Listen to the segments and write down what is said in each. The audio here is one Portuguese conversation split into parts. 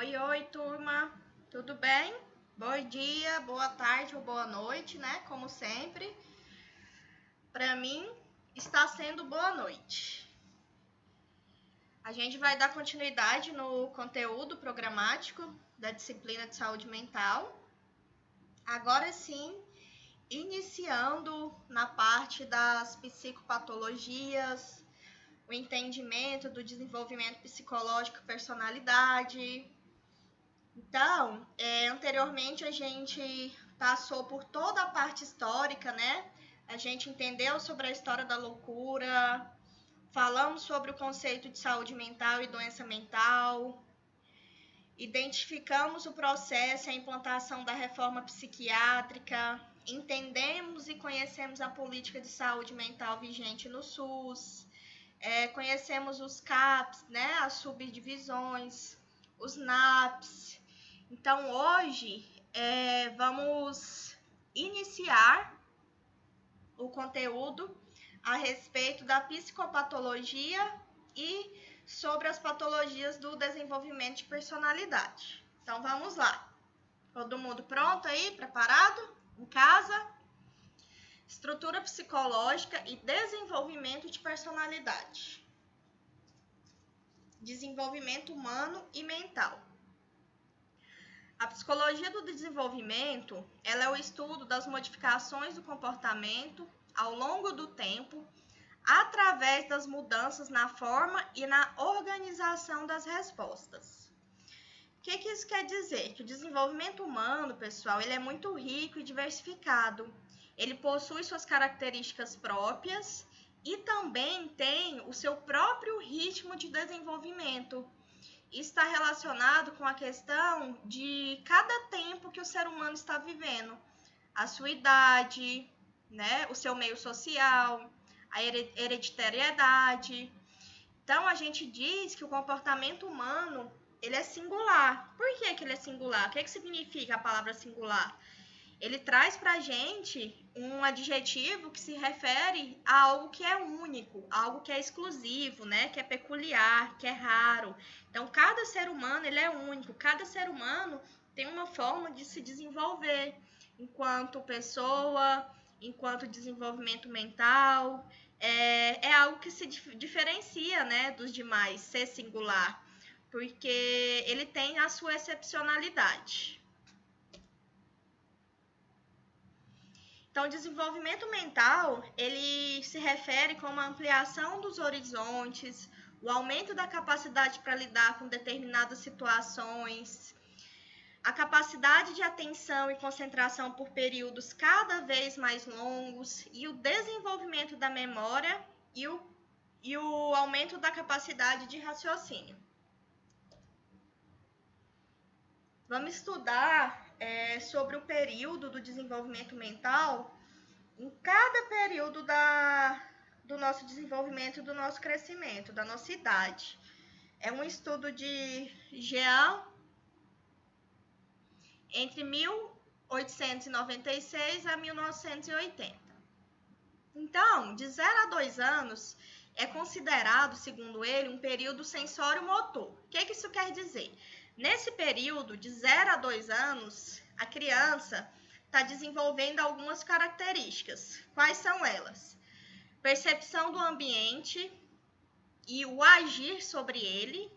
Oi, oi, turma. Tudo bem? Bom dia, boa tarde ou boa noite, né? Como sempre. Para mim, está sendo boa noite. A gente vai dar continuidade no conteúdo programático da disciplina de saúde mental. Agora sim, iniciando na parte das psicopatologias, o entendimento do desenvolvimento psicológico e personalidade. Então, anteriormente a gente passou por toda a parte histórica, né? A gente entendeu sobre a história da loucura, falamos sobre o conceito de saúde mental e doença mental, identificamos o processo e a implantação da reforma psiquiátrica, entendemos e conhecemos a política de saúde mental vigente no SUS, conhecemos os CAPs, né? As subdivisões, os NAPs. Então, hoje, vamos iniciar o conteúdo a respeito da psicopatologia e sobre as patologias do desenvolvimento de personalidade. Então, vamos lá. Todo mundo pronto aí, preparado? Em casa? Estrutura psicológica e desenvolvimento de personalidade. Desenvolvimento humano e mental. A psicologia do desenvolvimento, ela é o estudo das modificações do comportamento ao longo do tempo, através das mudanças na forma e na organização das respostas. O que isso quer dizer? Que o desenvolvimento humano, pessoal, ele é muito rico e diversificado. Ele possui suas características próprias e também tem o seu próprio ritmo de desenvolvimento. Está relacionado com a questão de cada tempo que o ser humano está vivendo, a sua idade, né, o seu meio social, a hereditariedade. Então, a gente diz que o comportamento humano, ele é singular. Por que ele é singular? O que significa a palavra singular? Ele traz para a gente um adjetivo que se refere a algo que é único, algo que é exclusivo, né? Que é peculiar, que é raro. Então, cada ser humano ele é único, cada ser humano tem uma forma de se desenvolver enquanto pessoa, enquanto desenvolvimento mental. É algo que se diferencia, né, dos demais, ser singular, porque ele tem a sua excepcionalidade. Então, o desenvolvimento mental, ele se refere com uma ampliação dos horizontes, o aumento da capacidade para lidar com determinadas situações, a capacidade de atenção e concentração por períodos cada vez mais longos e o desenvolvimento da memória e o aumento da capacidade de raciocínio. Vamos estudar sobre o período do desenvolvimento mental em cada período do nosso desenvolvimento, do nosso crescimento, da nossa idade. É um estudo de Jean entre 1896 a 1980. Então, de 0 a 2 anos é considerado, segundo ele, um período sensório-motor. O que isso quer dizer? Nesse período, de 0 a 2 anos, a criança está desenvolvendo algumas características. Quais são elas? Percepção do ambiente e o agir sobre ele,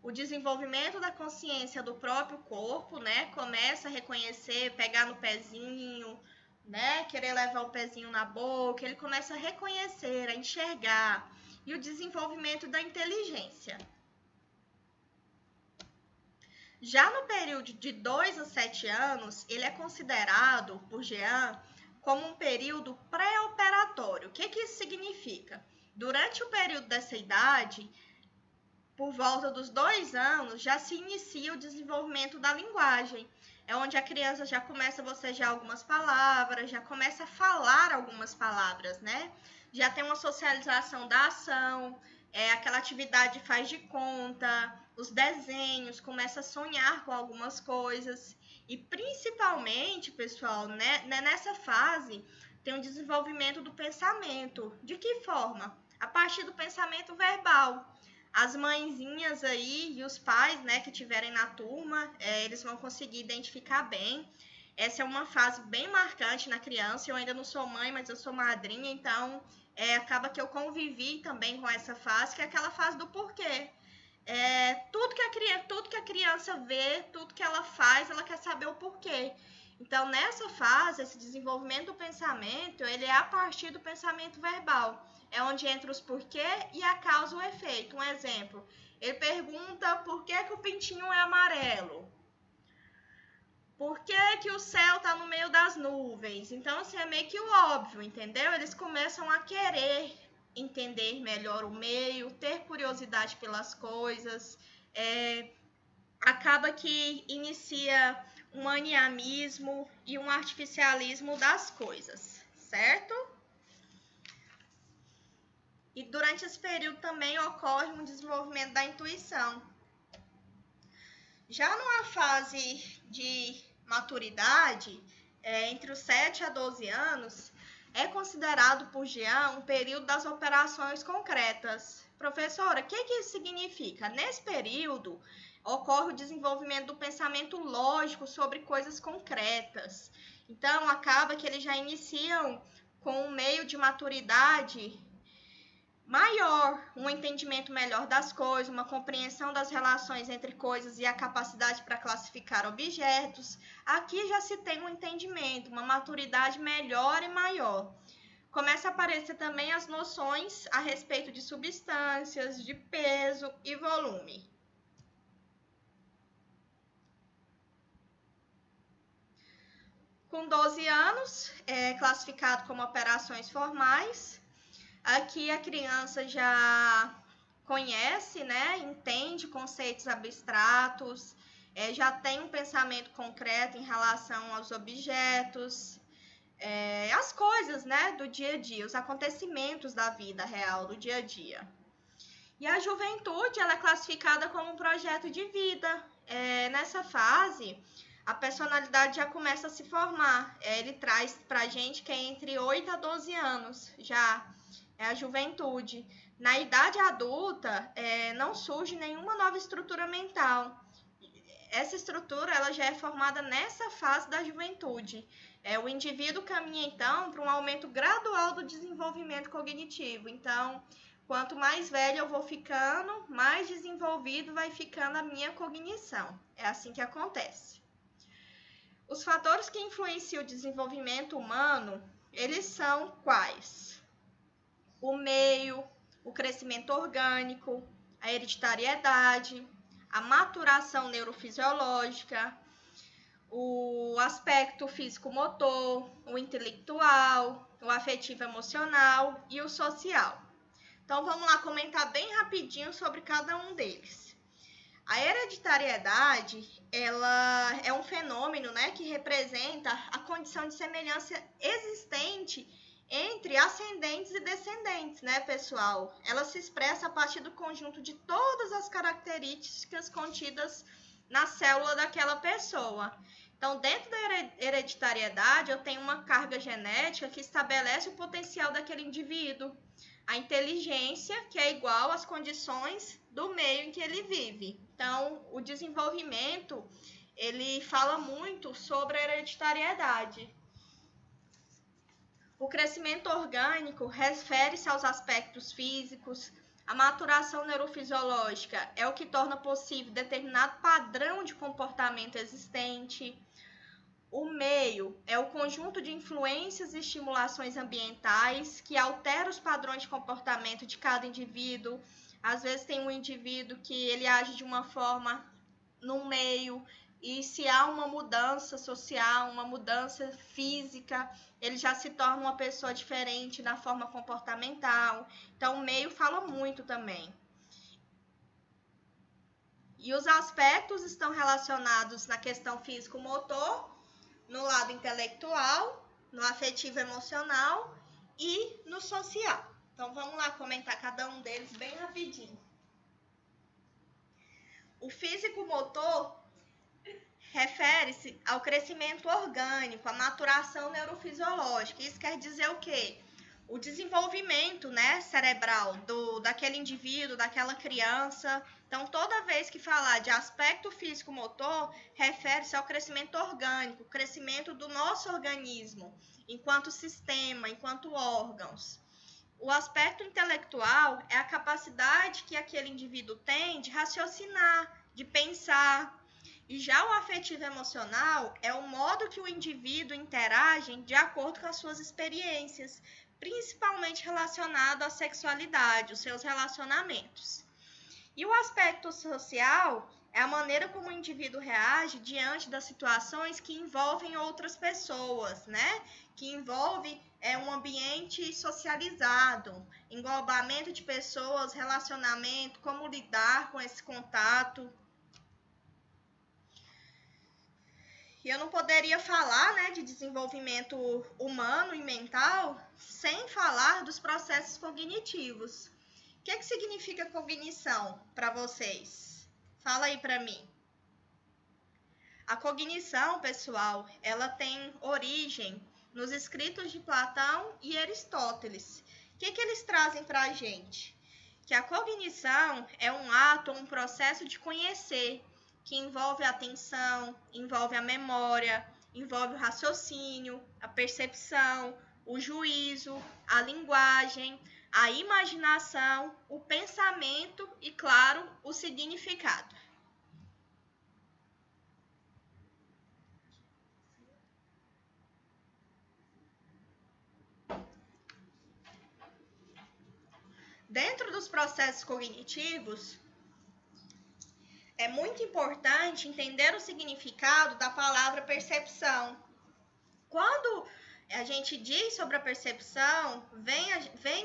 o desenvolvimento da consciência do próprio corpo, né? Começa a reconhecer, pegar no pezinho, né? Querer levar o pezinho na boca, ele começa a reconhecer, a enxergar, e o desenvolvimento da inteligência. Já no período de 2 a 7 anos, ele é considerado, por Jean, como um período pré-operatório. O que isso significa? Durante o período dessa idade, por volta dos 2 anos, já se inicia o desenvolvimento da linguagem. É onde a criança já começa a bocejar algumas palavras, já começa a falar algumas palavras, né? Já tem uma socialização da ação, aquela atividade faz de conta, os desenhos, começa a sonhar com algumas coisas. E principalmente, pessoal, né, nessa fase, tem um desenvolvimento do pensamento. De que forma? A partir do pensamento verbal. As mãezinhas aí e os pais, né, que tiverem na turma, eles vão conseguir identificar bem. Essa é uma fase bem marcante na criança. Eu ainda não sou mãe, mas eu sou madrinha, então acaba que eu convivi também com essa fase, que é aquela fase do porquê. Tudo que a criança vê, tudo que ela faz, ela quer saber o porquê. Então, nessa fase, esse desenvolvimento do pensamento, ele é a partir do pensamento verbal. É onde entra os porquê e a causa e o efeito. Um exemplo, ele pergunta por que o pintinho é amarelo? Por que o céu está no meio das nuvens? Então, assim, é meio que o óbvio, entendeu? Eles começam a querer entender melhor o meio, ter curiosidade pelas coisas. Acaba que inicia um animismo e um artificialismo das coisas, certo? E durante esse período também ocorre um desenvolvimento da intuição. Já numa fase de maturidade, entre os 7 a 12 anos, é considerado por Jean um período das operações concretas. Professora, o que isso significa? Nesse período, ocorre o desenvolvimento do pensamento lógico sobre coisas concretas. Então, acaba que eles já iniciam com um meio de maturidade maior, um entendimento melhor das coisas, uma compreensão das relações entre coisas e a capacidade para classificar objetos. Aqui já se tem um entendimento, uma maturidade melhor e maior. Começa a aparecer também as noções a respeito de substâncias, de peso e volume. Com 12 anos, é classificado como operações formais. Aqui a criança já conhece, né, entende conceitos abstratos, já tem um pensamento concreto em relação aos objetos, as coisas, né, do dia a dia, os acontecimentos da vida real, do dia a dia. E a juventude, ela é classificada como um projeto de vida. Nessa fase, a personalidade já começa a se formar. Ele traz pra gente que é entre 8 a 12 anos, já é a juventude. Na idade adulta, não surge nenhuma nova estrutura mental. Essa estrutura ela já é formada nessa fase da juventude. O indivíduo caminha, então, para um aumento gradual do desenvolvimento cognitivo. Então, quanto mais velho eu vou ficando, mais desenvolvido vai ficando a minha cognição. É assim que acontece. Os fatores que influenciam o desenvolvimento humano, eles são quais? O meio, o crescimento orgânico, a hereditariedade, a maturação neurofisiológica, o aspecto físico-motor, o intelectual, o afetivo-emocional e o social. Então, vamos lá comentar bem rapidinho sobre cada um deles. A hereditariedade, ela é um fenômeno, né, que representa a condição de semelhança existente entre ascendentes e descendentes, né, pessoal? Ela se expressa a partir do conjunto de todas as características contidas na célula daquela pessoa. Então, dentro da hereditariedade, eu tenho uma carga genética que estabelece o potencial daquele indivíduo. A inteligência, que é igual às condições do meio em que ele vive. Então, o desenvolvimento, ele fala muito sobre a hereditariedade. O crescimento orgânico refere-se aos aspectos físicos. A maturação neurofisiológica é o que torna possível determinado padrão de comportamento existente. O meio é o conjunto de influências e estimulações ambientais que altera os padrões de comportamento de cada indivíduo. Às vezes tem um indivíduo que ele age de uma forma no meio, e se há uma mudança social, uma mudança física, ele já se torna uma pessoa diferente na forma comportamental. Então, o meio fala muito também. E os aspectos estão relacionados na questão físico-motor, no lado intelectual, no afetivo emocional e no social. Então, vamos lá comentar cada um deles bem rapidinho. O físico-motor refere-se ao crescimento orgânico, à maturação neurofisiológica. Isso quer dizer o quê? o desenvolvimento, né, cerebral daquele indivíduo, daquela criança. Então, toda vez que falar de aspecto físico-motor, refere-se ao crescimento orgânico, crescimento do nosso organismo, enquanto sistema, enquanto órgãos. O aspecto intelectual é a capacidade que aquele indivíduo tem de raciocinar, de pensar. E já o afetivo emocional é o modo que o indivíduo interage de acordo com as suas experiências, principalmente relacionado à sexualidade, os seus relacionamentos. E o aspecto social é a maneira como o indivíduo reage diante das situações que envolvem outras pessoas, né? Que envolve um ambiente socializado, englobamento de pessoas, relacionamento, como lidar com esse contato. E eu não poderia falar, né, de desenvolvimento humano e mental sem falar dos processos cognitivos. O que significa cognição para vocês? Fala aí para mim. A cognição, pessoal, ela tem origem nos escritos de Platão e Aristóteles. O que eles trazem para a gente? Que a cognição é um ato, um processo de conhecer, que envolve a atenção, envolve a memória, envolve o raciocínio, a percepção, o juízo, a linguagem, a imaginação, o pensamento e, claro, o significado. Dentro dos processos cognitivos, é muito importante entender o significado da palavra percepção. Quando a gente diz sobre a percepção,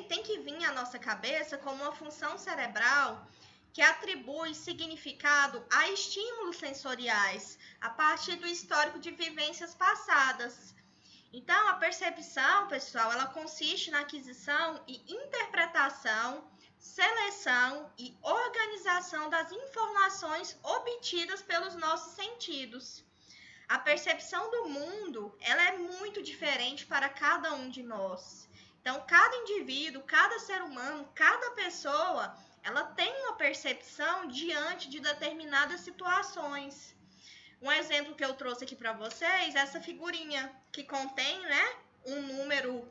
tem que vir à nossa cabeça como uma função cerebral que atribui significado a estímulos sensoriais a partir do histórico de vivências passadas. Então, a percepção, pessoal, ela consiste na aquisição e interpretação, seleção e organização das informações obtidas pelos nossos sentidos. A percepção do mundo, ela é muito diferente para cada um de nós. Então, cada indivíduo, cada ser humano, cada pessoa, ela tem uma percepção diante de determinadas situações. Um exemplo que eu trouxe aqui para vocês é essa figurinha que contém, né, um número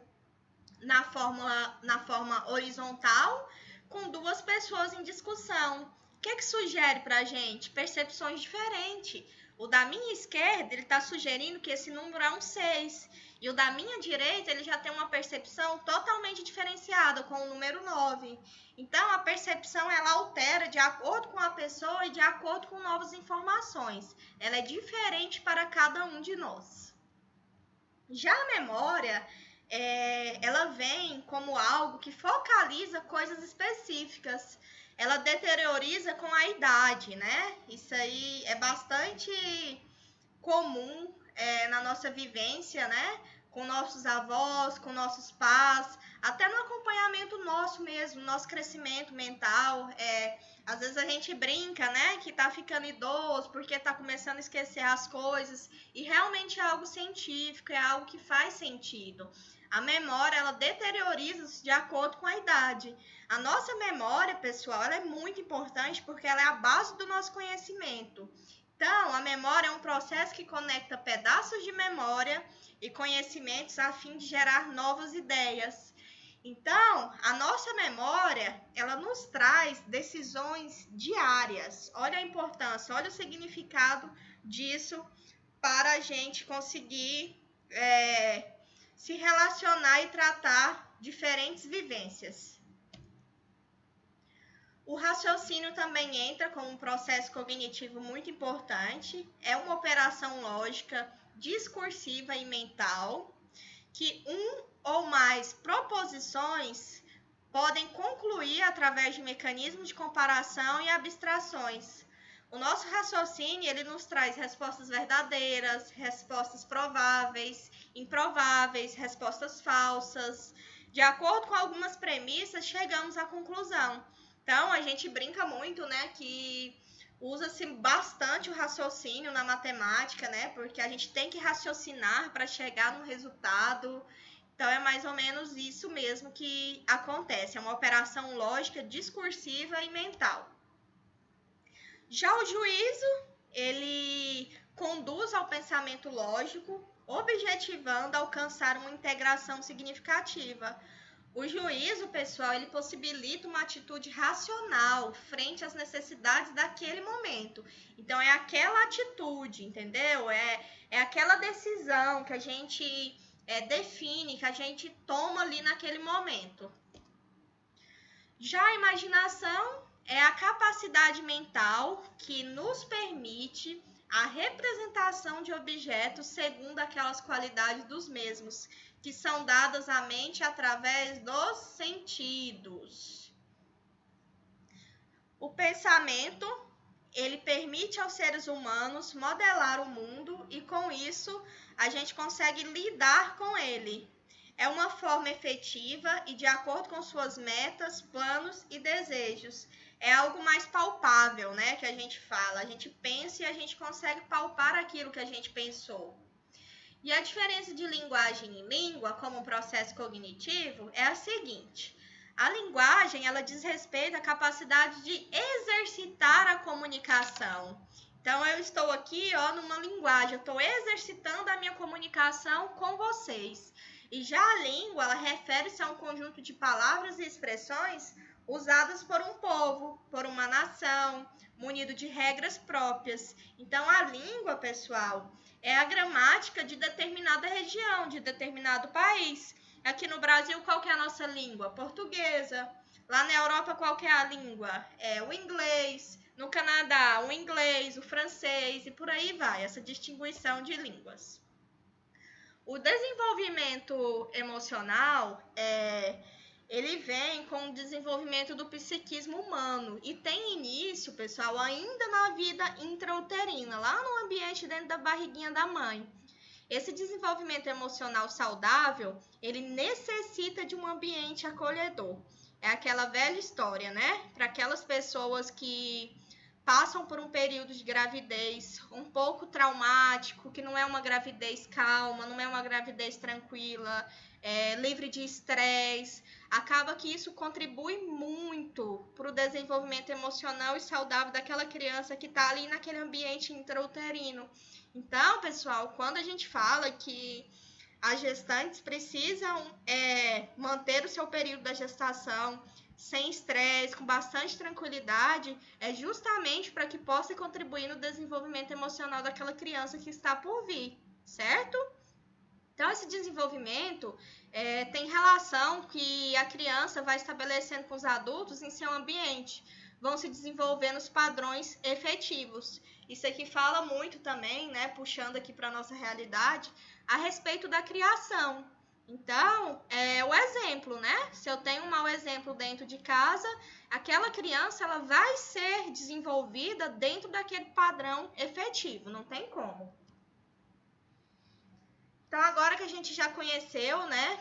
na forma horizontal com duas pessoas em discussão. O que sugere para a gente? Percepções diferentes. O da minha esquerda, ele está sugerindo que esse número é um 6. E o da minha direita, ele já tem uma percepção totalmente diferenciada, com o número 9. Então, a percepção, ela altera de acordo com a pessoa e de acordo com novas informações. Ela é diferente para cada um de nós. Já a memória, ela vem como algo que focaliza coisas específicas. Ela deterioriza com a idade, né? Isso aí é bastante comum na nossa vivência, né? Com nossos avós, com nossos pais, até no acompanhamento nosso mesmo, nosso crescimento mental. Às vezes a gente brinca, né? Que tá ficando idoso porque tá começando a esquecer as coisas. E realmente é algo científico, é algo que faz sentido. A memória, ela deterioriza de acordo com a idade. A nossa memória, pessoal, ela é muito importante porque ela é a base do nosso conhecimento. Então, a memória é um processo que conecta pedaços de memória e conhecimentos a fim de gerar novas ideias. Então, a nossa memória, ela nos traz decisões diárias. Olha a importância, olha o significado disso para a gente conseguir se relacionar e tratar diferentes vivências. O raciocínio também entra como um processo cognitivo muito importante. É uma operação lógica, discursiva e mental, que ou mais proposições podem concluir através de mecanismos de comparação e abstrações. O nosso raciocínio, ele nos traz respostas verdadeiras, respostas prováveis, improváveis, respostas falsas. De acordo com algumas premissas, chegamos à conclusão. Então, a gente brinca muito, né, que usa-se bastante o raciocínio na matemática, né, porque a gente tem que raciocinar para chegar no resultado. Então, é mais ou menos isso mesmo que acontece. É uma operação lógica, discursiva e mental. Já o juízo, ele conduz ao pensamento lógico, objetivando alcançar uma integração significativa. O juízo, pessoal, ele possibilita uma atitude racional frente às necessidades daquele momento. Então, é aquela atitude, entendeu? É aquela decisão que a gente define, que a gente toma ali naquele momento. Já a imaginação é a capacidade mental que nos permite a representação de objetos segundo aquelas qualidades dos mesmos, que são dadas à mente através dos sentidos. O pensamento, ele permite aos seres humanos modelar o mundo e, com isso, a gente consegue lidar com ele. É uma forma efetiva e de acordo com suas metas, planos e desejos. É algo mais palpável, né, que a gente fala. A gente pensa e a gente consegue palpar aquilo que a gente pensou. E a diferença de linguagem e língua como um processo cognitivo é a seguinte: a linguagem, ela diz respeito à capacidade de exercitar a comunicação. Então, eu estou aqui, numa linguagem, eu estou exercitando a minha comunicação com vocês. E já a língua, ela refere-se a um conjunto de palavras e expressões usadas por um povo, por uma nação, munido de regras próprias. Então, a língua, pessoal, é a gramática de determinada região, de determinado país. Aqui no Brasil, qual que é a nossa língua? Portuguesa. Lá na Europa, qual que é a língua? É o inglês. No Canadá, o inglês, o francês e por aí vai, essa distinção de línguas. O desenvolvimento emocional, ele vem com o desenvolvimento do psiquismo humano e tem início, pessoal, ainda na vida intrauterina, lá no ambiente dentro da barriguinha da mãe. Esse desenvolvimento emocional saudável, ele necessita de um ambiente acolhedor. É aquela velha história, né? Para aquelas pessoas que passam por um período de gravidez um pouco traumático, que não é uma gravidez calma, não é uma gravidez tranquila, livre de estresse, acaba que isso contribui muito para o desenvolvimento emocional e saudável daquela criança que está ali naquele ambiente intrauterino. Então, pessoal, quando a gente fala que as gestantes precisam manter o seu período da gestação sem estresse, com bastante tranquilidade, é justamente para que possa contribuir no desenvolvimento emocional daquela criança que está por vir, certo? Então, esse desenvolvimento tem relação que a criança vai estabelecendo com os adultos em seu ambiente, vão se desenvolvendo os padrões efetivos. Isso aqui fala muito também, né, puxando aqui para a nossa realidade, a respeito da criação. Então, o exemplo, né? Se eu tenho um mau exemplo dentro de casa, aquela criança ela vai ser desenvolvida dentro daquele padrão efetivo, não tem como. Então, agora que a gente já conheceu, né,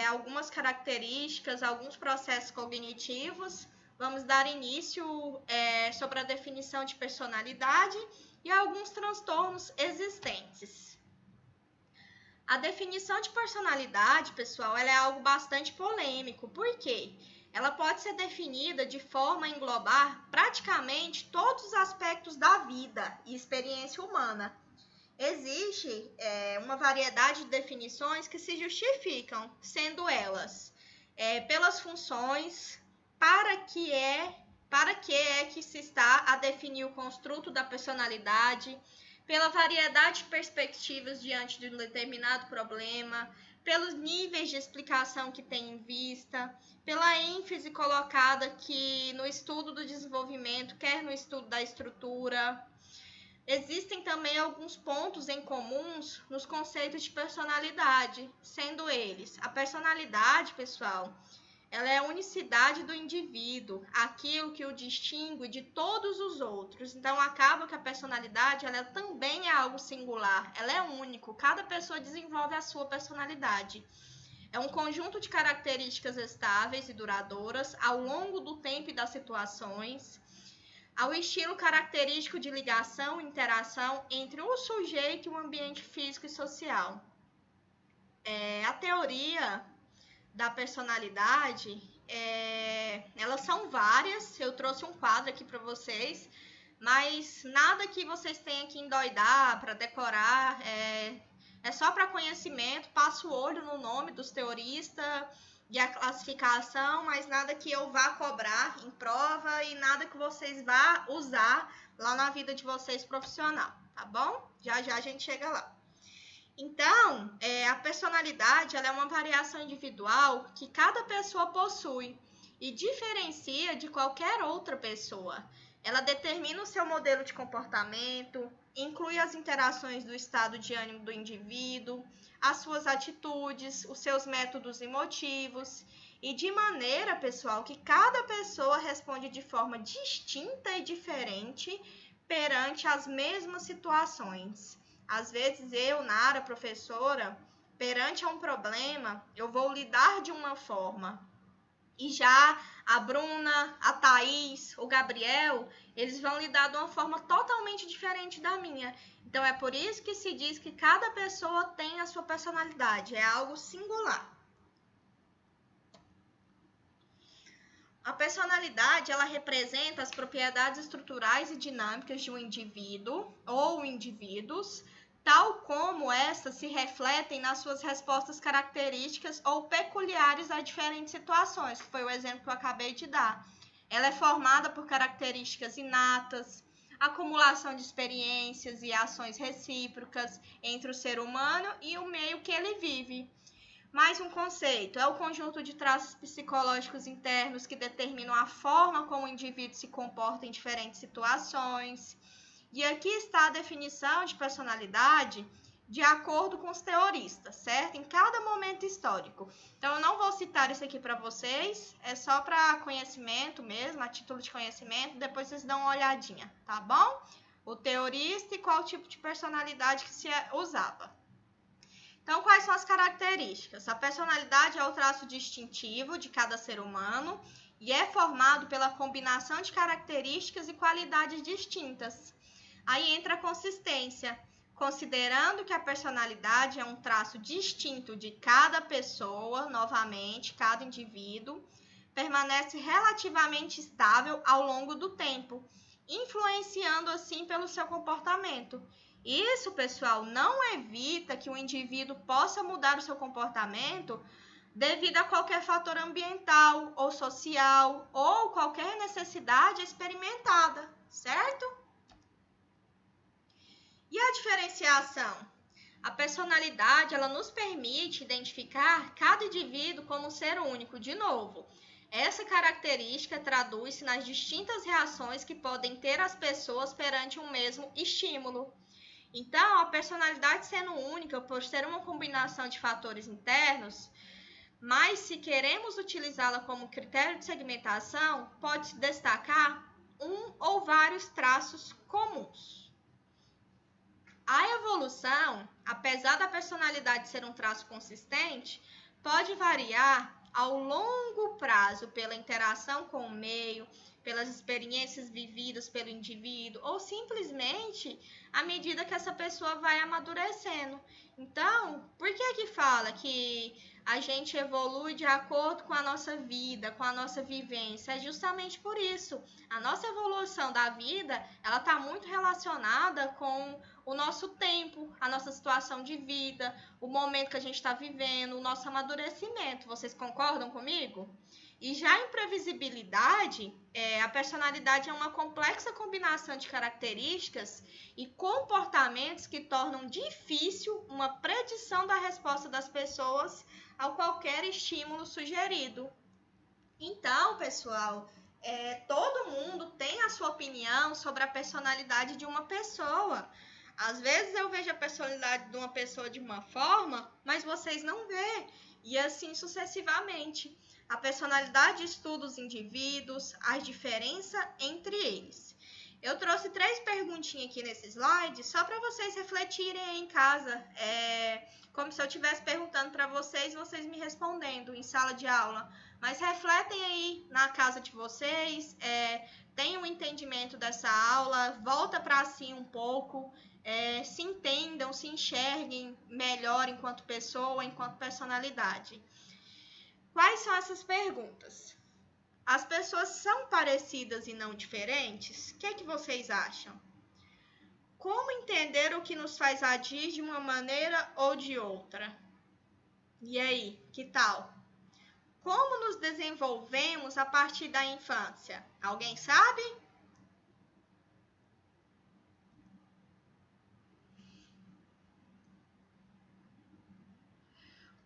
algumas características, alguns processos cognitivos, vamos dar início sobre a definição de personalidade e alguns transtornos existentes. A definição de personalidade, pessoal, ela é algo bastante polêmico. Por quê? Ela pode ser definida de forma a englobar praticamente todos os aspectos da vida e experiência humana. Existe uma variedade de definições que se justificam, sendo elas pelas funções, para que é que se está a definir o construto da personalidade, pela variedade de perspectivas diante de um determinado problema, pelos níveis de explicação que tem em vista, pela ênfase colocada que no estudo do desenvolvimento, quer no estudo da estrutura. Existem também alguns pontos em comuns nos conceitos de personalidade, sendo eles a personalidade, pessoal, ela é a unicidade do indivíduo, aquilo que o distingue de todos os outros. Então, acaba que a personalidade ela também é algo singular, ela é único, cada pessoa desenvolve a sua personalidade. É um conjunto de características estáveis e duradouras ao longo do tempo e das situações, ao estilo característico de ligação e interação entre o sujeito e o ambiente físico e social. A teoria da personalidade, elas são várias. Eu trouxe um quadro aqui para vocês, mas nada que vocês tenham que endoidar para decorar, é só para conhecimento. Passa o olho no nome dos teoristas e a classificação, mas nada que eu vá cobrar em prova e nada que vocês vá usar lá na vida de vocês profissional, tá bom? Já já a gente chega lá. Então, a personalidade ela é uma variação individual que cada pessoa possui e diferencia de qualquer outra pessoa. Ela determina o seu modelo de comportamento, inclui as interações do estado de ânimo do indivíduo, as suas atitudes, os seus métodos e motivos, e de maneira, pessoal, que cada pessoa responde de forma distinta e diferente perante as mesmas situações. Às vezes eu, Nara, professora, perante a um problema, eu vou lidar de uma forma. E já a Bruna, a Thaís, o Gabriel, eles vão lidar de uma forma totalmente diferente da minha. Então é por isso que se diz que cada pessoa tem a sua personalidade, é algo singular. A personalidade, ela representa as propriedades estruturais e dinâmicas de um indivíduo ou indivíduos, tal como essas se refletem nas suas respostas características ou peculiares a diferentes situações, que foi o exemplo que eu acabei de dar. Ela é formada por características inatas, acumulação de experiências e ações recíprocas entre o ser humano e o meio que ele vive. Mais um conceito, é o conjunto de traços psicológicos internos que determinam a forma como o indivíduo se comporta em diferentes situações. E aqui está a definição de personalidade de acordo com os teoristas, certo? Em cada momento histórico. Então, eu não vou citar isso aqui para vocês, é só para conhecimento mesmo, a título de conhecimento, depois vocês dão uma olhadinha, tá bom? O teorista e qual tipo de personalidade que se usava. Então, quais são as características? A personalidade é o traço distintivo de cada ser humano e é formado pela combinação de características e qualidades distintas. Aí entra a consistência, considerando que a personalidade é um traço distinto de cada pessoa, novamente, cada indivíduo, permanece relativamente estável ao longo do tempo, influenciando assim pelo seu comportamento. Isso, pessoal, não evita que o indivíduo possa mudar o seu comportamento devido a qualquer fator ambiental ou social ou qualquer necessidade experimentada, certo? E a diferenciação? A personalidade, ela nos permite identificar cada indivíduo como um ser único. De novo, essa característica traduz-se nas distintas reações que podem ter as pessoas perante um mesmo estímulo. Então, a personalidade sendo única, por ser uma combinação de fatores internos, mas se queremos utilizá-la como critério de segmentação, pode-se destacar um ou vários traços comuns. A evolução, apesar da personalidade ser um traço consistente, pode variar ao longo prazo pela interação com o meio, pelas experiências vividas pelo indivíduo ou simplesmente à medida que essa pessoa vai amadurecendo. Então, por que fala que a gente evolui de acordo com a nossa vida, com a nossa vivência? É justamente por isso. A nossa evolução da vida, ela está muito relacionada com o nosso tempo, a nossa situação de vida, o momento que a gente está vivendo, o nosso amadurecimento. Vocês concordam comigo? E já em previsibilidade, a personalidade é uma complexa combinação de características e comportamentos que tornam difícil uma predição da resposta das pessoas a qualquer estímulo sugerido. Então, pessoal, todo mundo tem a sua opinião sobre a personalidade de uma pessoa. Às vezes eu vejo a personalidade de uma pessoa de uma forma, mas vocês não vê. E assim sucessivamente. A personalidade estuda os indivíduos, as diferenças entre eles. Eu trouxe 3 perguntinhas aqui nesse slide, só para vocês refletirem aí em casa. Como se eu estivesse perguntando para vocês, vocês me respondendo em sala de aula. Mas refletem aí na casa de vocês, tenham um entendimento dessa aula, volta para si um pouco, se entendam, se enxerguem melhor enquanto pessoa, enquanto personalidade. Quais são essas perguntas? As pessoas são parecidas e não diferentes? O que é que vocês acham? Como entender o que nos faz agir de uma maneira ou de outra? E aí, que tal? Como nos desenvolvemos a partir da infância? Alguém sabe?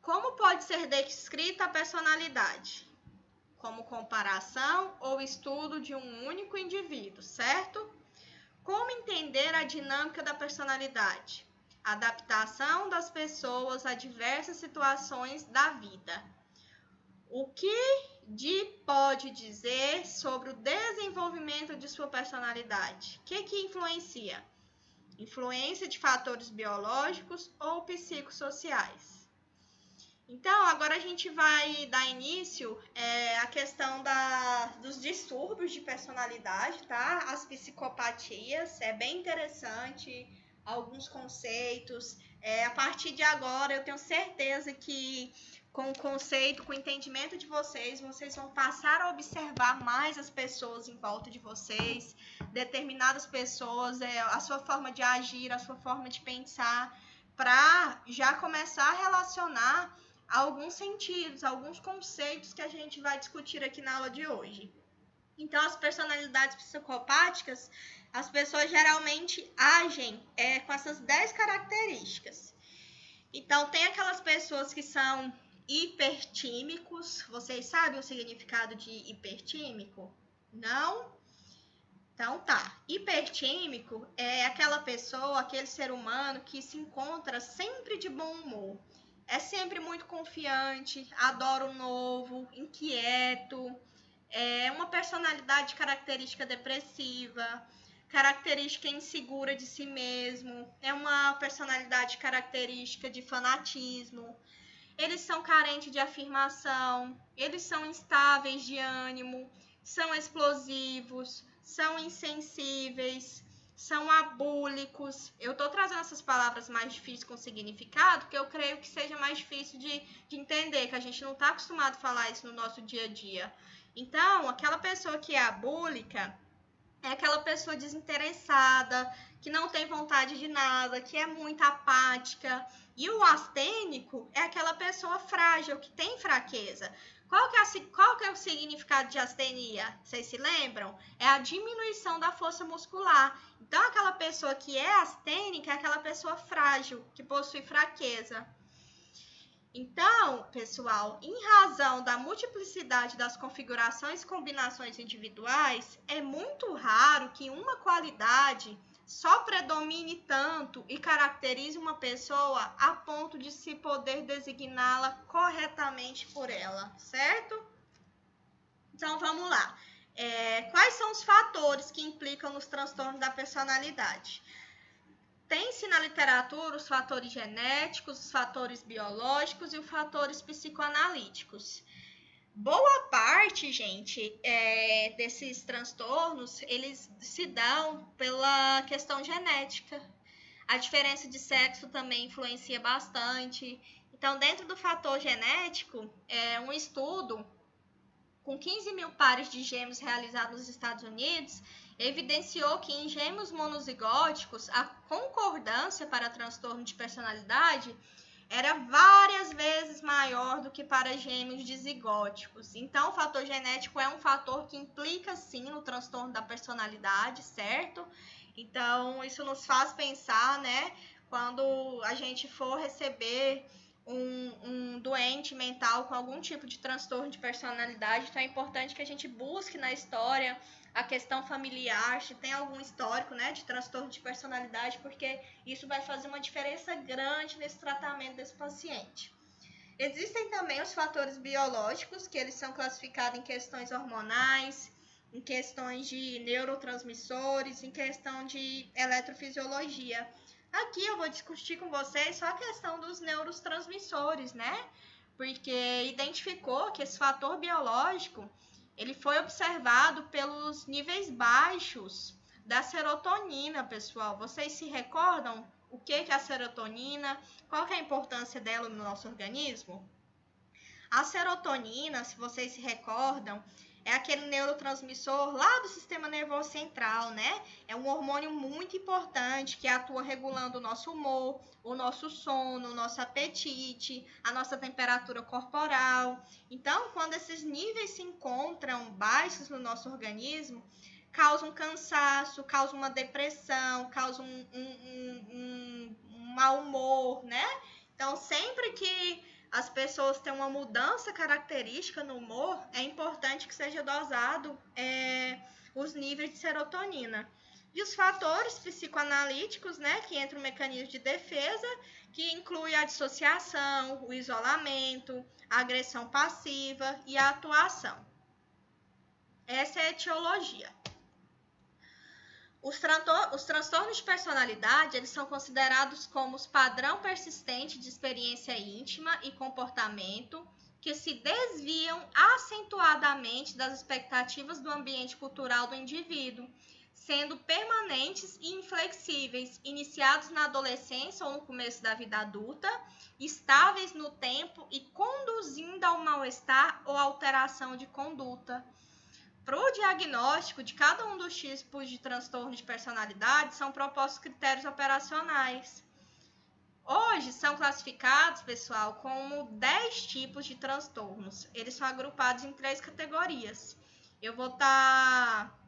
Como pode ser descrita a personalidade? Como comparação ou estudo de um único indivíduo, certo? Como entender a dinâmica da personalidade? Adaptação das pessoas a diversas situações da vida. O que pode dizer sobre o desenvolvimento de sua personalidade? O que influencia? Influência de fatores biológicos ou psicossociais? Então, agora a gente vai dar início à questão dos distúrbios de personalidade, tá? As psicopatias, é bem interessante, alguns conceitos. A partir de agora, eu tenho certeza que com o conceito, com o entendimento de vocês vão passar a observar mais as pessoas em volta de vocês, determinadas pessoas, a sua forma de agir, a sua forma de pensar, para já começar a relacionar alguns sentidos, alguns conceitos que a gente vai discutir aqui na aula de hoje. Então, as personalidades psicopáticas, as pessoas geralmente agem com essas 10 características. Então, tem aquelas pessoas que são hipertímicos. Vocês sabem o significado de hipertímico? Não? Então tá. Hipertímico é aquela pessoa, aquele ser humano que se encontra sempre de bom humor. É sempre muito confiante, adora o novo, inquieto. É uma personalidade característica depressiva, característica insegura de si mesmo. É uma personalidade característica de fanatismo. Eles são carentes de afirmação, eles são instáveis de ânimo, são explosivos, são insensíveis, são abúlicos. Eu estou trazendo essas palavras mais difíceis com significado, porque eu creio que seja mais difícil de entender, que a gente não está acostumado a falar isso no nosso dia a dia. Então, aquela pessoa que é abúlica é aquela pessoa desinteressada, que não tem vontade de nada, que é muito apática. E o astênico é aquela pessoa frágil, que tem fraqueza. Qual que é o significado de astenia? Vocês se lembram? É a diminuição da força muscular. Então, aquela pessoa que é astênica é aquela pessoa frágil, que possui fraqueza. Então, pessoal, em razão da multiplicidade das configurações e combinações individuais, é muito raro que uma qualidade só predomine tanto e caracterize uma pessoa a ponto de se poder designá-la corretamente por ela, certo? Então, vamos lá. Quais são os fatores que implicam nos transtornos da personalidade? Tem-se na literatura os fatores genéticos, os fatores biológicos e os fatores psicoanalíticos. Boa parte, gente, desses transtornos, eles se dão pela questão genética. A diferença de sexo também influencia bastante. Então, dentro do fator genético, um estudo com 15 mil pares de gêmeos realizado nos Estados Unidos, evidenciou que em gêmeos monozigóticos, a concordância para transtorno de personalidade era várias vezes maior do que para gêmeos dizigóticos. Então, o fator genético é um fator que implica, sim, no transtorno da personalidade, certo? Então, isso nos faz pensar, né, quando a gente for receber um doente mental com algum tipo de transtorno de personalidade, então é importante que a gente busque na história a questão familiar, se tem algum histórico, né, de transtorno de personalidade, porque isso vai fazer uma diferença grande nesse tratamento desse paciente. Existem também os fatores biológicos, que eles são classificados em questões hormonais, em questões de neurotransmissores, em questão de eletrofisiologia. Aqui eu vou discutir com vocês só a questão dos neurotransmissores, né? Porque identificou que esse fator biológico, ele foi observado pelos níveis baixos da serotonina, pessoal. Vocês se recordam o que é a serotonina? Qual que é a importância dela no nosso organismo? A serotonina, se vocês se recordam, é aquele neurotransmissor lá do sistema nervoso central, né? É um hormônio muito importante que atua regulando o nosso humor, o nosso sono, o nosso apetite, a nossa temperatura corporal. Então, quando esses níveis se encontram baixos no nosso organismo, causa um cansaço, causa uma depressão, causa um mau humor, né? Então, sempre que as pessoas têm uma mudança característica no humor, é importante que seja dosado os níveis de serotonina. E os fatores psicoanalíticos, né, que entra o mecanismo de defesa, que inclui a dissociação, o isolamento, a agressão passiva e a atuação. Essa é a etiologia. Os transtornos de personalidade, eles são considerados como os padrão persistente de experiência íntima e comportamento que se desviam acentuadamente das expectativas do ambiente cultural do indivíduo, sendo permanentes e inflexíveis, iniciados na adolescência ou no começo da vida adulta, estáveis no tempo e conduzindo ao mal-estar ou alteração de conduta. Para o diagnóstico de cada um dos tipos de transtorno de personalidade, são propostos critérios operacionais. Hoje, são classificados, pessoal, como 10 tipos de transtornos. Eles são agrupados em 3 categorias. Eu vou estar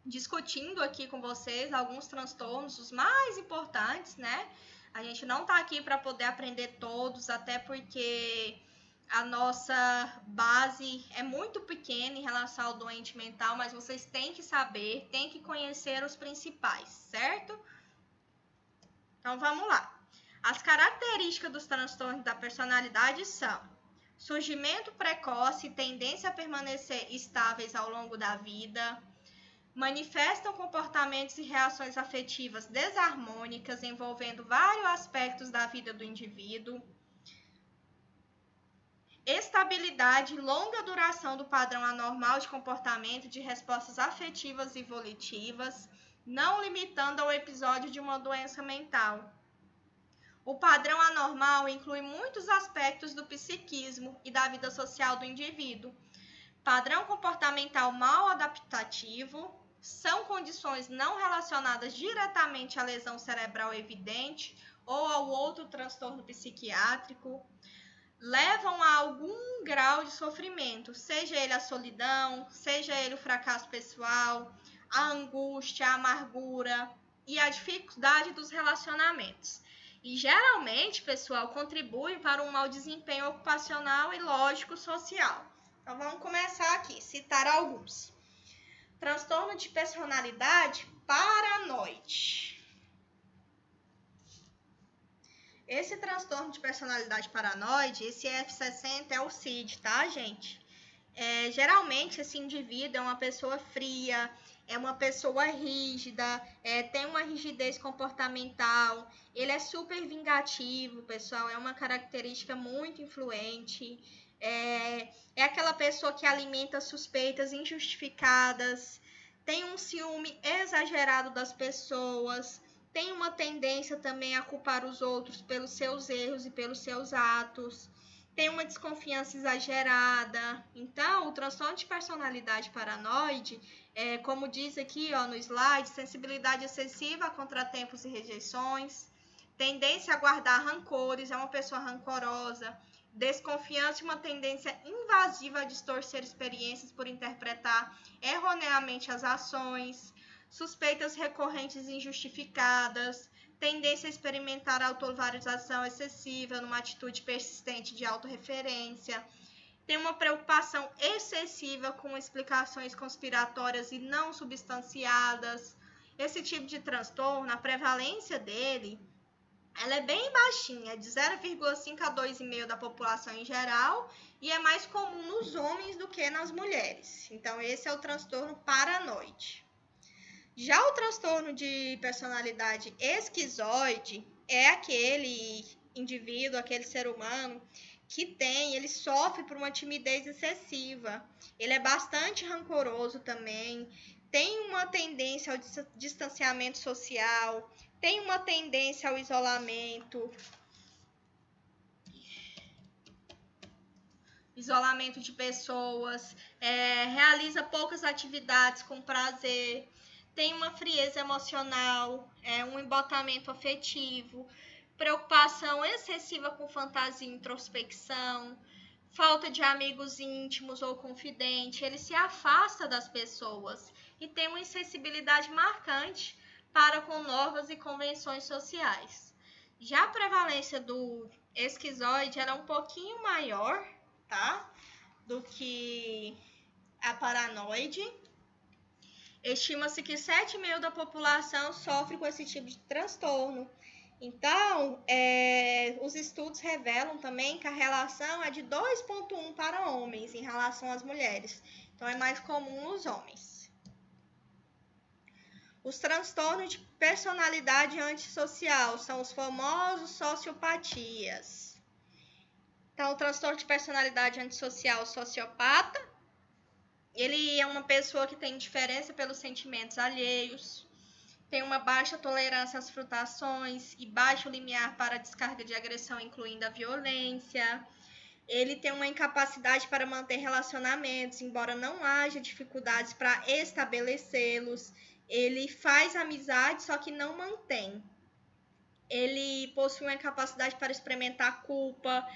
discutindo aqui com vocês alguns transtornos, os mais importantes, né? A gente não está aqui para poder aprender todos, até porque a nossa base é muito pequena em relação ao doente mental, mas vocês têm que saber, têm que conhecer os principais, certo? Então, vamos lá. As características dos transtornos da personalidade são surgimento precoce e tendência a permanecer estáveis ao longo da vida, manifestam comportamentos e reações afetivas desarmônicas envolvendo vários aspectos da vida do indivíduo, estabilidade e longa duração do padrão anormal de comportamento de respostas afetivas e volitivas, não limitando ao episódio de uma doença mental. O padrão anormal inclui muitos aspectos do psiquismo e da vida social do indivíduo. Padrão comportamental mal adaptativo são condições não relacionadas diretamente à lesão cerebral evidente ou ao outro transtorno psiquiátrico, levam a algum grau de sofrimento, seja ele a solidão, seja ele o fracasso pessoal, a angústia, a amargura e a dificuldade dos relacionamentos. E geralmente, pessoal, contribuem para um mau desempenho ocupacional e lógico social. Então vamos começar aqui, citar alguns. Transtorno de personalidade paranoide. Esse transtorno de personalidade paranoide, esse F60 é o CID, tá, gente? Geralmente, esse indivíduo é uma pessoa fria, é uma pessoa rígida, tem uma rigidez comportamental, ele é super vingativo, pessoal, é uma característica muito influente, é aquela pessoa que alimenta suspeitas injustificadas, tem um ciúme exagerado das pessoas, tem uma tendência também a culpar os outros pelos seus erros e pelos seus atos, tem uma desconfiança exagerada. Então, o transtorno de personalidade paranoide, como diz aqui no slide, sensibilidade excessiva a contratempos e rejeições, tendência a guardar rancores, é uma pessoa rancorosa, desconfiança e uma tendência invasiva a distorcer experiências por interpretar erroneamente as ações, suspeitas recorrentes e injustificadas, tendência a experimentar autovalorização excessiva numa atitude persistente de autorreferência, tem uma preocupação excessiva com explicações conspiratórias e não substanciadas. Esse tipo de transtorno, a prevalência dele, ela é bem baixinha, de 0,5 a 2,5 da população em geral, e é mais comum nos homens do que nas mulheres. Então, esse é o transtorno paranoide. Já o transtorno de personalidade esquizoide é aquele indivíduo, aquele ser humano que ele sofre por uma timidez excessiva. Ele é bastante rancoroso também, tem uma tendência ao distanciamento social, tem uma tendência ao isolamento de pessoas, realiza poucas atividades com prazer, tem uma frieza emocional, um embotamento afetivo, preocupação excessiva com fantasia e introspecção, falta de amigos íntimos ou confidente, ele se afasta das pessoas e tem uma insensibilidade marcante para com normas e convenções sociais. Já a prevalência do esquizoide era um pouquinho maior, tá? Do que a paranoide. Estima-se que 7,5% da população sofre com esse tipo de transtorno. Então, os estudos revelam também que a relação é de 2,1 para homens em relação às mulheres. Então, é mais comum nos homens. Os transtornos de personalidade antissocial são os famosos sociopatias. Então, o transtorno de personalidade antissocial, sociopata, ele é uma pessoa que tem indiferença pelos sentimentos alheios, tem uma baixa tolerância às frustrações e baixo limiar para a descarga de agressão, incluindo a violência. Ele tem uma incapacidade para manter relacionamentos, embora não haja dificuldades para estabelecê-los. Ele faz amizade, só que não mantém. Ele possui uma incapacidade para experimentar culpa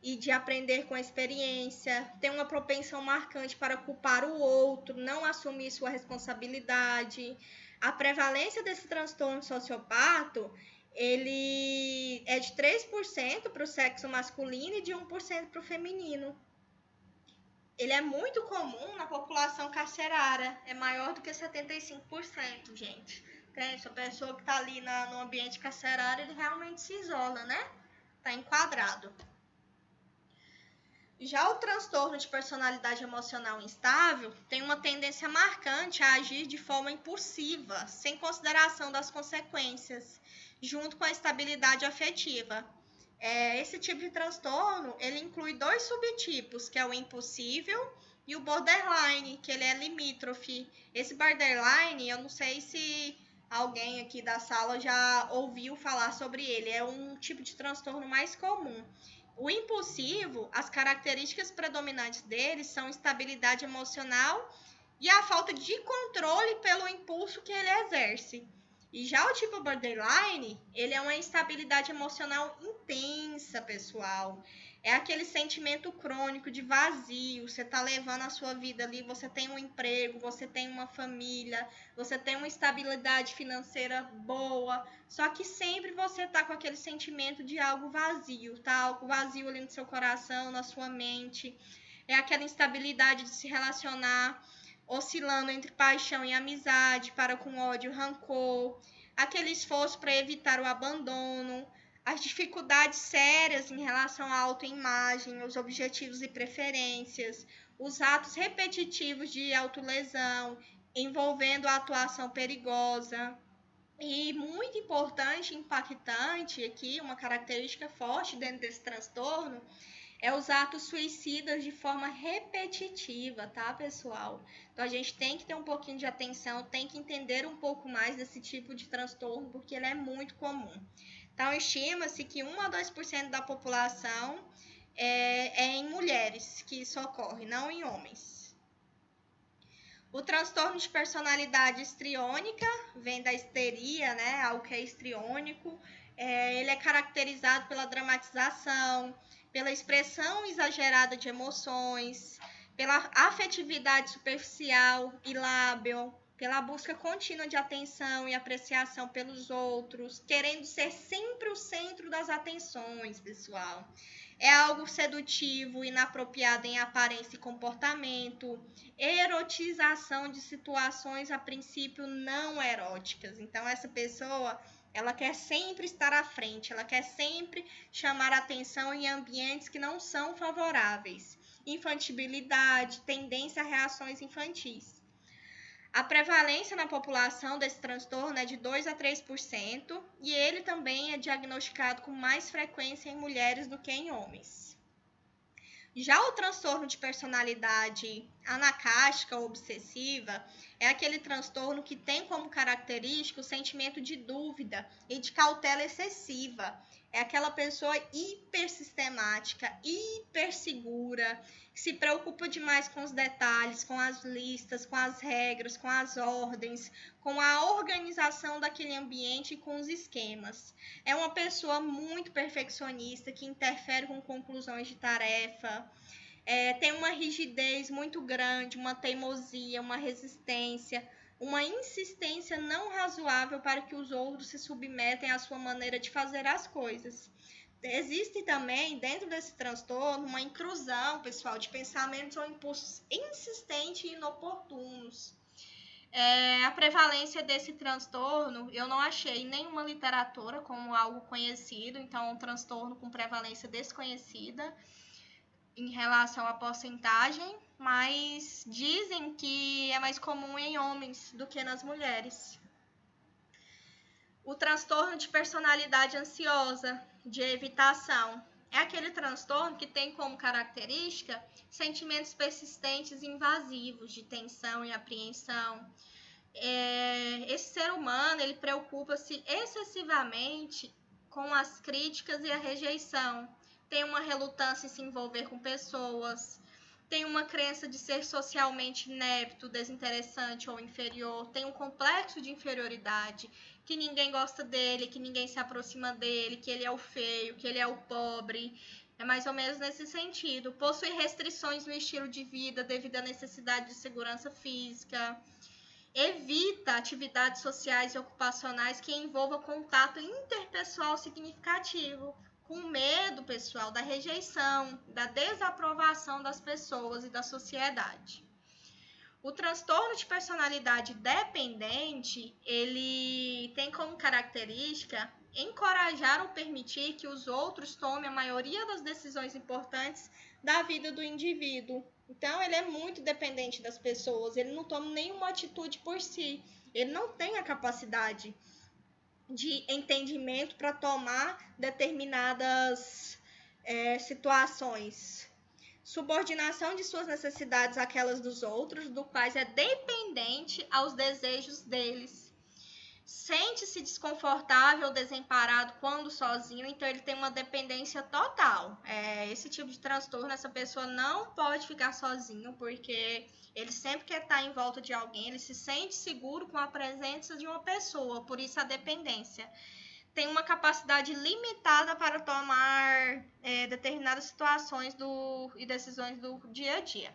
e de aprender com a experiência, tem uma propensão marcante para culpar o outro, não assumir sua responsabilidade. A prevalência desse transtorno sociopato, ele é de 3% para o sexo masculino e de 1% para o feminino. Ele é muito comum na população carcerária, é maior do que 75%, gente. Essa pessoa que está ali no ambiente carcerário, ele realmente se isola, né? Está enquadrado. Já o transtorno de personalidade emocional instável tem uma tendência marcante a agir de forma impulsiva, sem consideração das consequências, junto com a estabilidade afetiva. Esse tipo de transtorno, ele inclui 2 subtipos, que é o impulsível e o borderline, que ele é limítrofe. Esse borderline, eu não sei se alguém aqui da sala já ouviu falar sobre ele, é um tipo de transtorno mais comum. O impulsivo, as características predominantes dele são instabilidade emocional e a falta de controle pelo impulso que ele exerce. E já o tipo borderline, ele é uma instabilidade emocional intensa, pessoal. É aquele sentimento crônico de vazio. Você está levando a sua vida ali, você tem um emprego, você tem uma família, você tem uma estabilidade financeira boa, só que sempre você está com aquele sentimento de algo vazio, tá? Algo vazio ali no seu coração, na sua mente. É aquela instabilidade de se relacionar, oscilando entre paixão e amizade, para com ódio e rancor, aquele esforço para evitar o abandono, as dificuldades sérias em relação à autoimagem, os objetivos e preferências, os atos repetitivos de autolesão, envolvendo a atuação perigosa. E muito importante, impactante aqui, uma característica forte dentro desse transtorno, é os atos suicidas de forma repetitiva, tá, pessoal? Então, a gente tem que ter um pouquinho de atenção, tem que entender um pouco mais desse tipo de transtorno, porque ele é muito comum. Então, estima-se que 1 a 2% da população é em mulheres que isso ocorre, não em homens. O transtorno de personalidade histriônica vem da histeria, né? Algo que é histriônico. Ele é caracterizado pela dramatização, pela expressão exagerada de emoções, pela afetividade superficial e lábil, pela busca contínua de atenção e apreciação pelos outros, querendo ser sempre o centro das atenções, pessoal. É algo sedutivo, inapropriado em aparência e comportamento, erotização de situações a princípio não eróticas. Então, essa pessoa, ela quer sempre estar à frente, ela quer sempre chamar atenção em ambientes que não são favoráveis. Infantilidade, tendência a reações infantis. A prevalência na população desse transtorno é de 2 a 3%, e ele também é diagnosticado com mais frequência em mulheres do que em homens. Já o transtorno de personalidade anacástica ou obsessiva é aquele transtorno que tem como característica o sentimento de dúvida e de cautela excessiva. É aquela pessoa hipersistemática, hipersegura, que se preocupa demais com os detalhes, com as listas, com as regras, com as ordens, com a organização daquele ambiente e com os esquemas. É uma pessoa muito perfeccionista que interfere com conclusões de tarefa. Tem uma rigidez muito grande, uma teimosia, uma resistência, uma insistência não razoável para que os outros se submetem à sua maneira de fazer as coisas. Existe também, dentro desse transtorno, uma intrusão, pessoal, de pensamentos ou impulsos insistentes e inoportunos. A prevalência desse transtorno, eu não achei em nenhuma literatura como algo conhecido, então é um transtorno com prevalência desconhecida em relação à porcentagem, mas dizem que é mais comum em homens do que nas mulheres. O transtorno de personalidade ansiosa, de evitação, é aquele transtorno que tem como característica sentimentos persistentes e invasivos de tensão e apreensão. Esse ser humano, ele preocupa-se excessivamente com as críticas e a rejeição. Tem uma relutância em se envolver com pessoas, tem uma crença de ser socialmente inepto, desinteressante ou inferior, tem um complexo de inferioridade, que ninguém gosta dele, que ninguém se aproxima dele, que ele é o feio, que ele é o pobre. É mais ou menos nesse sentido. Possui restrições no estilo de vida devido à necessidade de segurança física. Evita atividades sociais e ocupacionais que envolvam contato interpessoal significativo, com medo, pessoal, da rejeição, da desaprovação das pessoas e da sociedade. O transtorno de personalidade dependente, ele tem como característica encorajar ou permitir que os outros tomem a maioria das decisões importantes da vida do indivíduo. Então, ele é muito dependente das pessoas, ele não toma nenhuma atitude por si, ele não tem a capacidade de entendimento para tomar determinadas situações. Subordinação de suas necessidades àquelas dos outros, do quais é dependente aos desejos deles. Sente-se desconfortável ou desamparado quando sozinho, então ele tem uma dependência total. Esse tipo de transtorno, essa pessoa não pode ficar sozinho, porque ele sempre quer estar em volta de alguém, ele se sente seguro com a presença de uma pessoa, por isso a dependência. Tem uma capacidade limitada para tomar determinadas situações e decisões do dia a dia.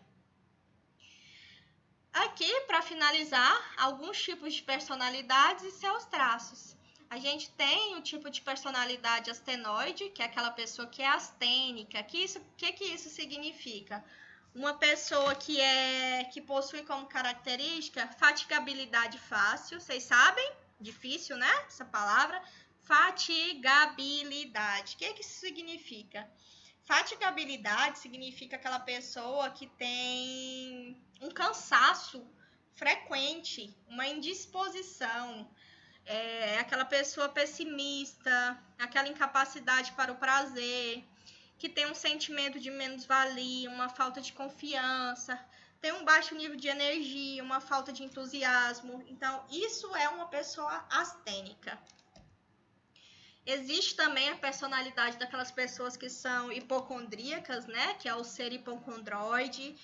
Aqui, para finalizar, alguns tipos de personalidades e seus traços. A gente tem o tipo de personalidade astenoide, que é aquela pessoa que é astênica. O que isso significa? Uma pessoa que possui como característica fatigabilidade fácil. Vocês sabem? Difícil, né? Essa palavra. Fatigabilidade. O que isso significa? Fatigabilidade significa aquela pessoa que tem um cansaço frequente, uma indisposição, aquela pessoa pessimista, aquela incapacidade para o prazer, que tem um sentimento de menos-valia, uma falta de confiança, tem um baixo nível de energia, uma falta de entusiasmo. Então, isso é uma pessoa astênica. Existe também a personalidade daquelas pessoas que são hipocondríacas, né? Que é o ser hipocondroide.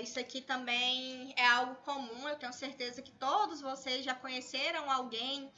Isso aqui também é algo comum. Eu tenho certeza que todos vocês já conheceram alguém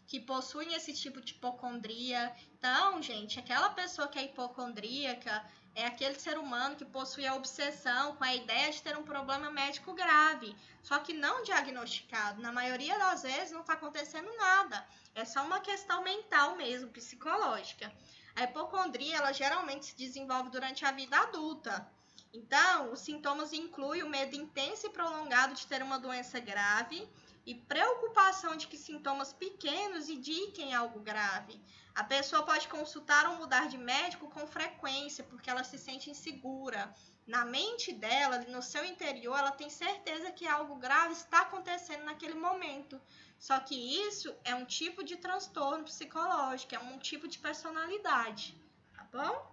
que possui esse tipo de hipocondria. Então, gente, aquela pessoa que é hipocondríaca é aquele ser humano que possui a obsessão com a ideia de ter um problema médico grave, só que não diagnosticado. Na maioria das vezes não está acontecendo nada. É só uma questão mental mesmo, psicológica. A hipocondria, ela geralmente se desenvolve durante a vida adulta. Então, os sintomas incluem o medo intenso e prolongado de ter uma doença grave e preocupação de que sintomas pequenos indiquem algo grave. A pessoa pode consultar ou mudar de médico com frequência, porque ela se sente insegura. Na mente dela, no seu interior, ela tem certeza que algo grave está acontecendo naquele momento. Só que isso é um tipo de transtorno psicológico, é um tipo de personalidade, tá bom?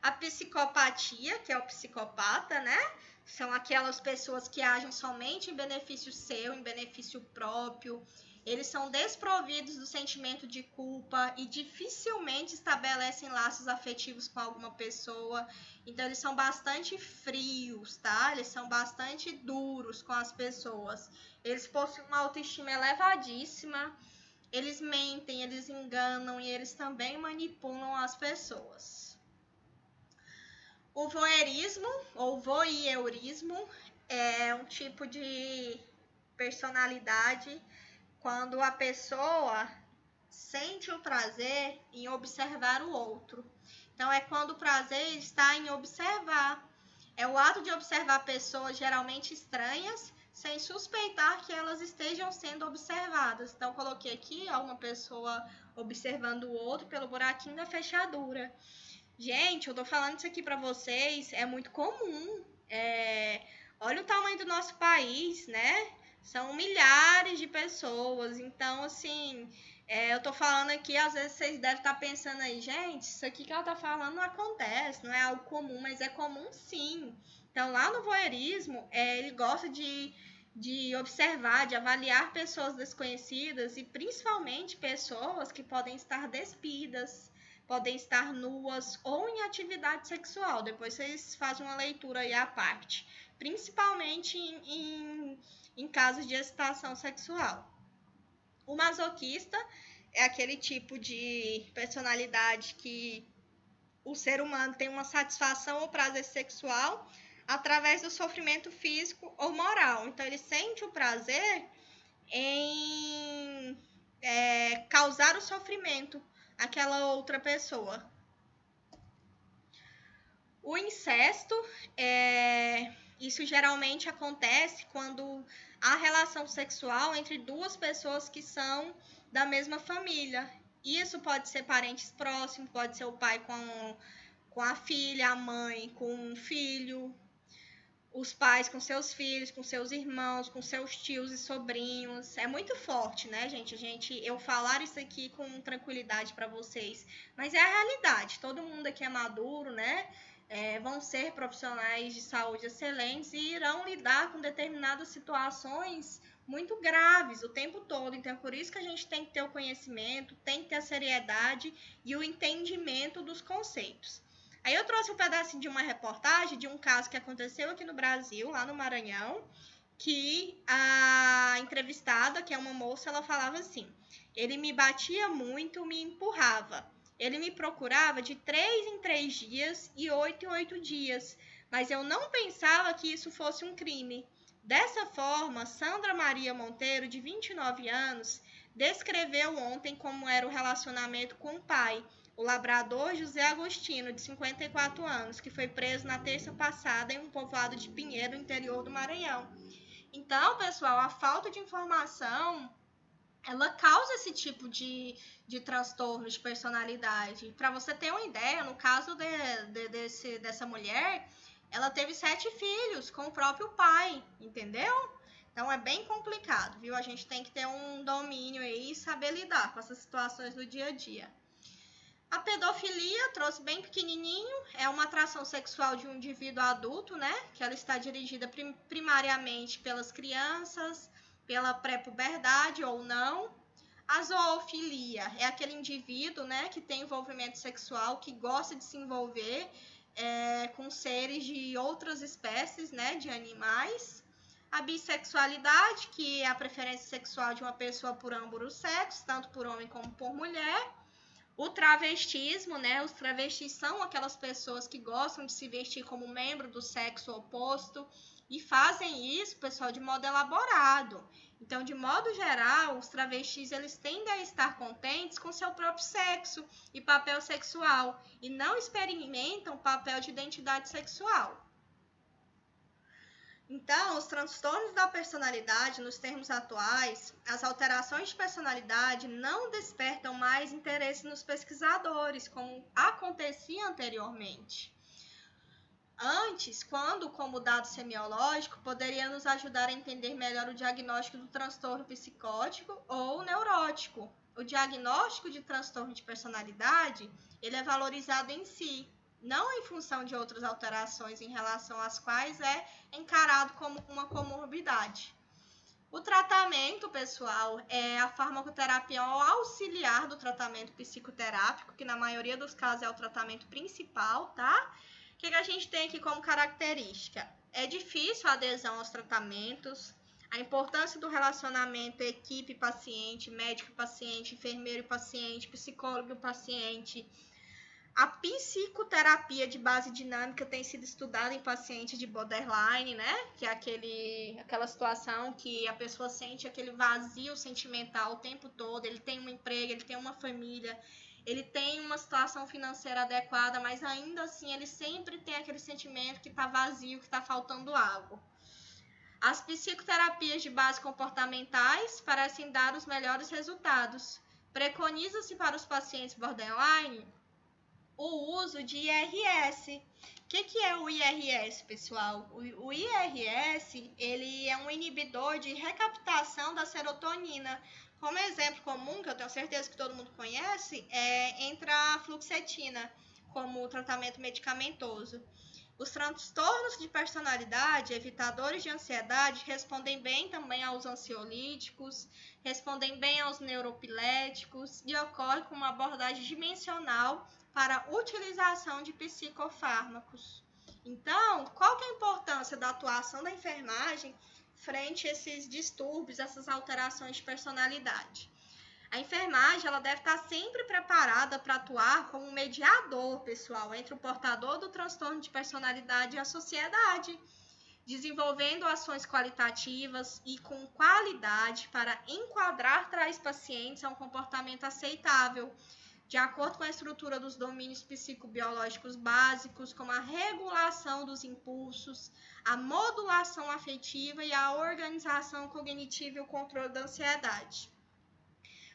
A psicopatia, que é o psicopata, né? são aquelas pessoas que agem somente em benefício seu, em benefício próprio. Eles são desprovidos do sentimento de culpa e dificilmente estabelecem laços afetivos com alguma pessoa. Então, eles são bastante frios, tá? Eles são bastante duros com as pessoas. Eles possuem uma autoestima elevadíssima. Eles mentem, eles enganam e eles também manipulam as pessoas. O voyeurismo ou voyeurismo é um tipo de personalidade quando a pessoa sente o prazer em observar o outro. Então, é quando o prazer está em observar. É o ato de observar pessoas geralmente estranhas, sem suspeitar que elas estejam sendo observadas. Então, coloquei aqui uma pessoa observando o outro pelo buraquinho da fechadura. Gente, eu tô falando isso aqui para vocês, é muito comum. Olha o tamanho do nosso país, né? São milhares de pessoas. Então, assim, eu tô falando aqui, às vezes vocês devem estar pensando aí, gente, isso aqui que ela tá falando não acontece, não é algo comum, mas é comum sim. Então, lá no voyeurismo, ele gosta de observar, de avaliar pessoas desconhecidas e principalmente pessoas que podem estar despidas, podem estar nuas ou em atividade sexual. Depois vocês fazem uma leitura aí à parte. Principalmente em casos de excitação sexual. O masoquista é aquele tipo de personalidade que o ser humano tem uma satisfação ou prazer sexual através do sofrimento físico ou moral. Então, ele sente o prazer em causar o sofrimento àquela outra pessoa. O incesto, isso geralmente acontece quando há relação sexual entre duas pessoas que são da mesma família. Isso pode ser parentes próximos, pode ser o pai com a filha, a mãe com o filho, os pais com seus filhos, com seus irmãos, com seus tios e sobrinhos. É muito forte, né, gente? Eu falar isso aqui com tranquilidade para vocês, mas é a realidade. Todo mundo aqui é maduro, né? Vão ser profissionais de saúde excelentes e irão lidar com determinadas situações muito graves o tempo todo. Então, é por isso que a gente tem que ter o conhecimento, tem que ter a seriedade e o entendimento dos conceitos. Aí eu trouxe um pedacinho de uma reportagem de um caso que aconteceu aqui no Brasil, lá no Maranhão, que a entrevistada, que é uma moça, ela falava assim: ele me batia muito, me empurrava. Ele me procurava de 3 em 3 dias e 8 em 8 dias, mas eu não pensava que isso fosse um crime. Dessa forma, Sandra Maria Monteiro, de 29 anos, descreveu ontem como era o relacionamento com o pai, o labrador José Agostinho, de 54 anos, que foi preso na terça passada em um povoado de Pinheiro, no interior do Maranhão. Então, pessoal, a falta de informação, ela causa esse tipo de transtorno de personalidade. Para você ter uma ideia, no caso dessa mulher, ela teve 7 filhos com o próprio pai, entendeu? Então é bem complicado, viu? A gente tem que ter um domínio aí e saber lidar com essas situações no dia a dia. A pedofilia, trouxe bem pequenininho, é uma atração sexual de um indivíduo adulto, né? Que ela está dirigida primariamente pelas crianças, pela pré-puberdade ou não. A zoofilia é aquele indivíduo, né, que tem envolvimento sexual, que gosta de se envolver com seres de outras espécies, né, de animais. A bissexualidade, que é a preferência sexual de uma pessoa por ambos os sexos, tanto por homem como por mulher. O travestismo, né? Os travestis são aquelas pessoas que gostam de se vestir como membro do sexo oposto e fazem isso, pessoal, de modo elaborado. Então, de modo geral, os travestis eles tendem a estar contentes com seu próprio sexo e papel sexual e não experimentam papel de identidade sexual. Então, os transtornos da personalidade, nos termos atuais, as alterações de personalidade não despertam mais interesse nos pesquisadores, como acontecia anteriormente. Antes, quando, como dado semiológico, poderia nos ajudar a entender melhor o diagnóstico do transtorno psicótico ou neurótico. O diagnóstico de transtorno de personalidade, ele é valorizado em si, não em função de outras alterações em relação às quais é encarado como uma comorbidade. O tratamento, pessoal, é a farmacoterapia auxiliar do tratamento psicoterápico, que na maioria dos casos é o tratamento principal, tá? O que a gente tem aqui como característica? É difícil a adesão aos tratamentos, a importância do relacionamento equipe-paciente, médico-paciente, enfermeiro-paciente, psicólogo-paciente. A psicoterapia de base dinâmica tem sido estudada em pacientes de borderline, né? Que é aquela situação que a pessoa sente aquele vazio sentimental o tempo todo. Ele tem um emprego, ele tem uma família, ele tem uma situação financeira adequada, mas ainda assim ele sempre tem aquele sentimento que está vazio, que está faltando algo. As psicoterapias de base comportamentais parecem dar os melhores resultados. Preconiza-se para os pacientes borderline o uso de IRS. O que é o IRS, pessoal? O IRS, ele é um inibidor de recaptação da serotonina. Como exemplo comum, que eu tenho certeza que todo mundo conhece, entra a fluoxetina como tratamento medicamentoso. Os transtornos de personalidade, evitadores de ansiedade, respondem bem também aos ansiolíticos, respondem bem aos neuropiléticos e ocorre com uma abordagem dimensional para a utilização de psicofármacos. Então, qual que é a importância da atuação da enfermagem frente a esses distúrbios, essas alterações de personalidade? A enfermagem ela deve estar sempre preparada para atuar como um mediador, pessoal, entre o portador do transtorno de personalidade e a sociedade, desenvolvendo ações qualitativas e com qualidade para enquadrar tais pacientes a um comportamento aceitável, de acordo com a estrutura dos domínios psicobiológicos básicos, como a regulação dos impulsos, a modulação afetiva e a organização cognitiva e o controle da ansiedade.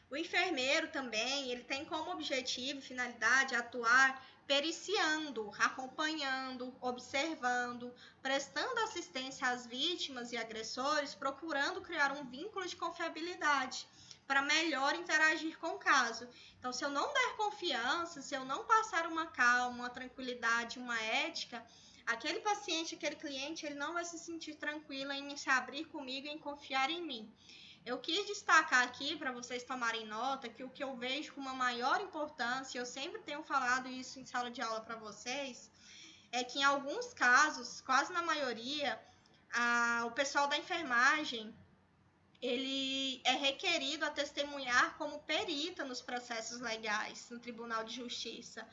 O enfermeiro também, ele tem como objetivo e finalidade atuar periciando, acompanhando, observando, prestando assistência às vítimas e agressores, procurando criar um vínculo de confiabilidade para melhor interagir com o caso. Então, se eu não der confiança, se eu não passar uma calma, uma tranquilidade, uma ética, aquele paciente, aquele cliente, ele não vai se sentir tranquilo em se abrir comigo, em confiar em mim. Eu quis destacar aqui para vocês tomarem nota que o que eu vejo com uma maior importância, eu sempre tenho falado isso em sala de aula para vocês, é que em alguns casos, quase na maioria, o pessoal da enfermagem, ele é requerido a testemunhar como perita nos processos legais, no Tribunal de Justiça.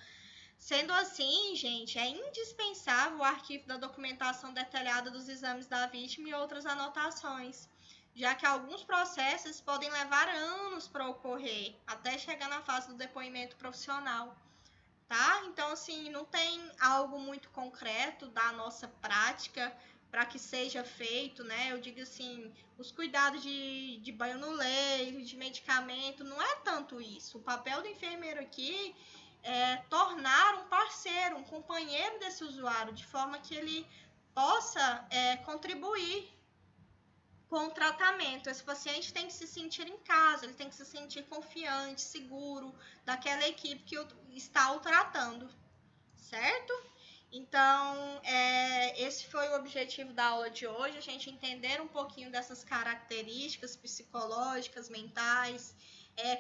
Sendo assim, gente, é indispensável o arquivo da documentação detalhada dos exames da vítima e outras anotações, já que alguns processos podem levar anos para ocorrer, até chegar na fase do depoimento profissional, tá? Então, assim, não tem algo muito concreto da nossa prática para que seja feito, né? Eu digo assim, os cuidados de banho no leito, de medicamento, não é tanto isso. O papel do enfermeiro aqui é tornar um parceiro, um companheiro desse usuário, de forma que ele possa contribuir com o tratamento. Esse paciente tem que se sentir em casa, ele tem que se sentir confiante, seguro daquela equipe que está o tratando, certo? Então, esse foi o objetivo da aula de hoje, a gente entender um pouquinho dessas características psicológicas, mentais,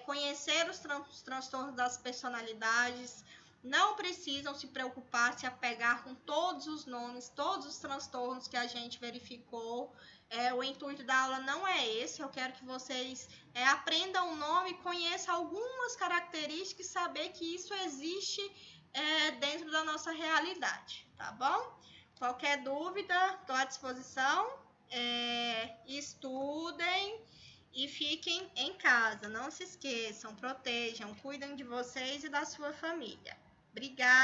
conhecer os transtornos das personalidades. Não precisam se preocupar, se apegar com todos os nomes, todos os transtornos que a gente verificou. O intuito da aula não é esse, eu quero que vocês aprendam o nome, conheçam algumas características e saber que isso existe dentro da nossa realidade, tá bom? Qualquer dúvida, estou à disposição. Estudem e fiquem em casa. Não se esqueçam, protejam, cuidem de vocês e da sua família. Obrigada!